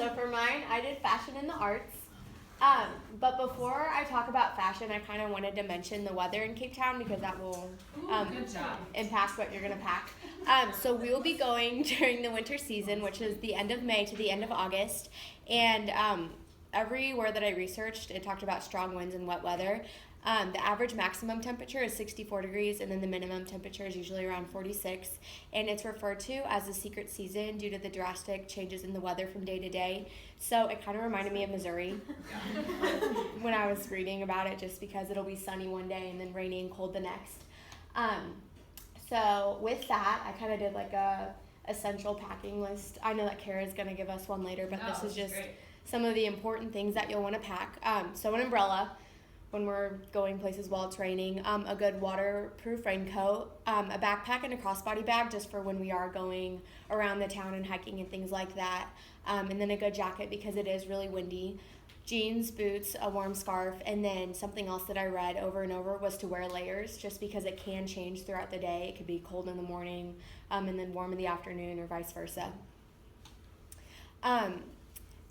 So for mine, I did fashion in the arts. But before I talk about fashion, I kind of wanted to mention the weather in Cape Town because that will Good job. impact what you're going to pack. So we will be going during the winter season, which is the end of May to the end of August. And everywhere that I researched, it talked about strong winds and wet weather. The average maximum temperature is 64 degrees, and then the minimum temperature is usually around 46. And it's referred to as the secret season due to the drastic changes in the weather from day to day. So it kind of reminded me of Missouri when I was reading about it, just because it'll be sunny one day and then rainy and cold the next. So with that, I kind of did like a essential packing list. I know that Kara's going to give us one later, but this is just some of the important things that you'll want to pack. So an umbrella when we're going places while it's raining, a good waterproof raincoat, a backpack and a crossbody bag just for when we are going around the town and hiking and things like that, and then a good jacket because it is really windy, jeans, boots, a warm scarf, and then something else that I read over and over was to wear layers just because it can change throughout the day. It could be cold in the morning and then warm in the afternoon or vice versa.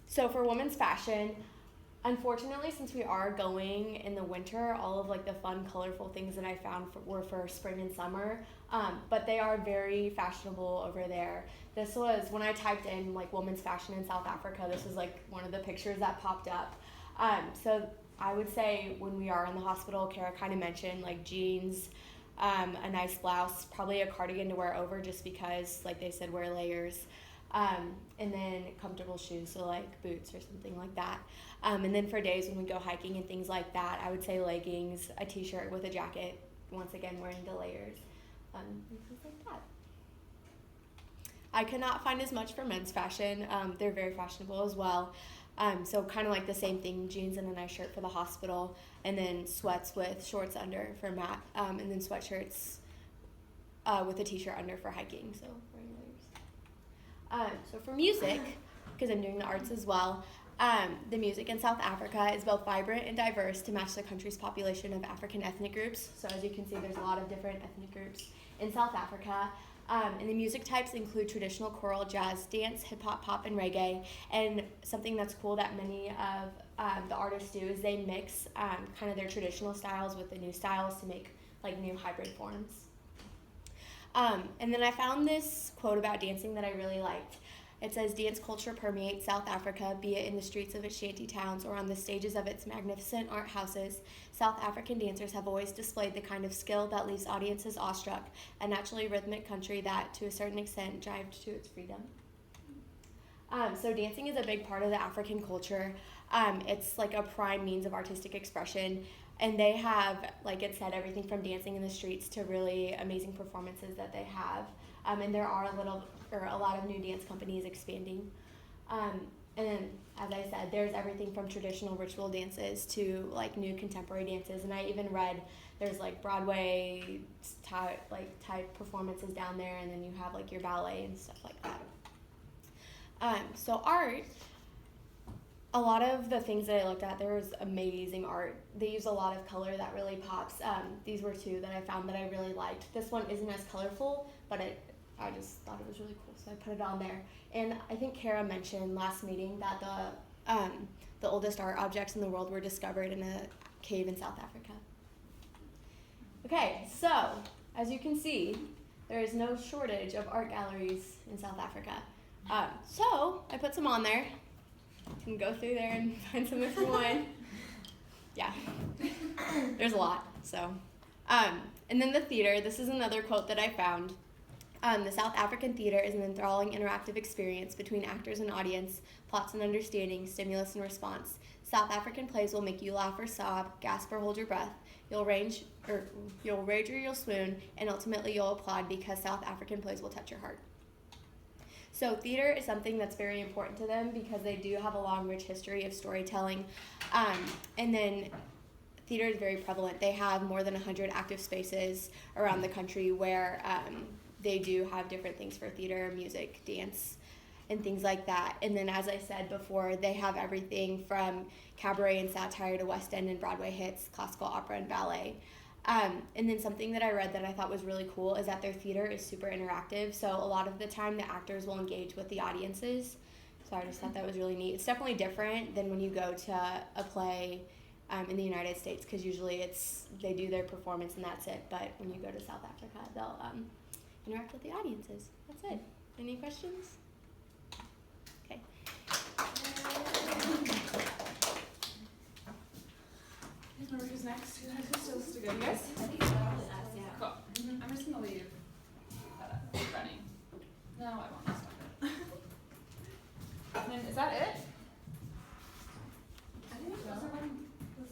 So for women's fashion, unfortunately, since we are going in the winter, all of like the fun, colorful things that I found were for spring and summer, but they are very fashionable over there. This was, when I typed in like women's fashion in South Africa, this was like one of the pictures that popped up. So I would say when we are in the hospital, Kara kind of mentioned like jeans, a nice blouse, probably a cardigan to wear over just because, like they said, wear layers. And then comfortable shoes, so like boots or something like that. And then for days when we go hiking and things like that, I would say leggings, a t-shirt with a jacket, once again wearing the layers, and things like that. I could not find as much for men's fashion. They're very fashionable as well. So kind of like the same thing, jeans and a nice shirt for the hospital, and then sweats with shorts under for Matt, and then sweatshirts with a t-shirt under for hiking, so wearing layers. So for music, because I'm doing the arts as well, the music in South Africa is both vibrant and diverse to match the country's population of African ethnic groups. So as you can see, there's a lot of different ethnic groups in South Africa. And the music types include traditional choral, jazz, dance, hip-hop, pop, and reggae. And something that's cool that many of the artists do is they mix kind of their traditional styles with the new styles to make like new hybrid forms. And then I found this quote about dancing that I really liked. It says, "Dance culture permeates South Africa, be it in the streets of its shanty towns or on the stages of its magnificent art houses. South African dancers have always displayed the kind of skill that leaves audiences awestruck, a naturally rhythmic country that, to a certain extent, jived to its freedom." So dancing is a big part of the African culture. It's like a prime means of artistic expression. And they have, like it said, everything from dancing in the streets to really amazing performances that they have. And there are a lot of new dance companies expanding. And then, as I said, there's everything from traditional ritual dances to like new contemporary dances. And I even read there's like Broadway type performances down there, and then you have like your ballet and stuff like that. So art. A lot of the things that I looked at, there was amazing art. They use a lot of color that really pops. These were two that I found that I really liked. This one isn't as colorful, but I just thought it was really cool, so I put it on there. And I think Kara mentioned last meeting that the oldest art objects in the world were discovered in a cave in South Africa. Okay, so as you can see, there is no shortage of art galleries in South Africa. So I put some on there. You can go through there and find some if you want. Yeah, there's a lot. So, and then the theater. This is another quote that I found. The South African theater is an enthralling interactive experience between actors and audience, plots and understanding, stimulus and response. South African plays will make you laugh or sob, gasp or hold your breath. You'll rage or you'll swoon, and ultimately you'll applaud because South African plays will touch your heart. So theater is something that's very important to them because they do have a long, rich history of storytelling. And then theater is very prevalent. They have more than 100 active spaces around the country where they do have different things for theater, music, dance, and things like that. And then, as I said before, they have everything from cabaret and satire to West End and Broadway hits, classical opera and ballet. And then something that I read that I thought was really cool is that their theater is super interactive. So a lot of the time the actors will engage with the audiences. So I just thought that was really neat. It's definitely different than when you go to a play in the United States, because usually they do their performance and that's it. But when you go to South Africa, they'll interact with the audiences. That's it. Any questions?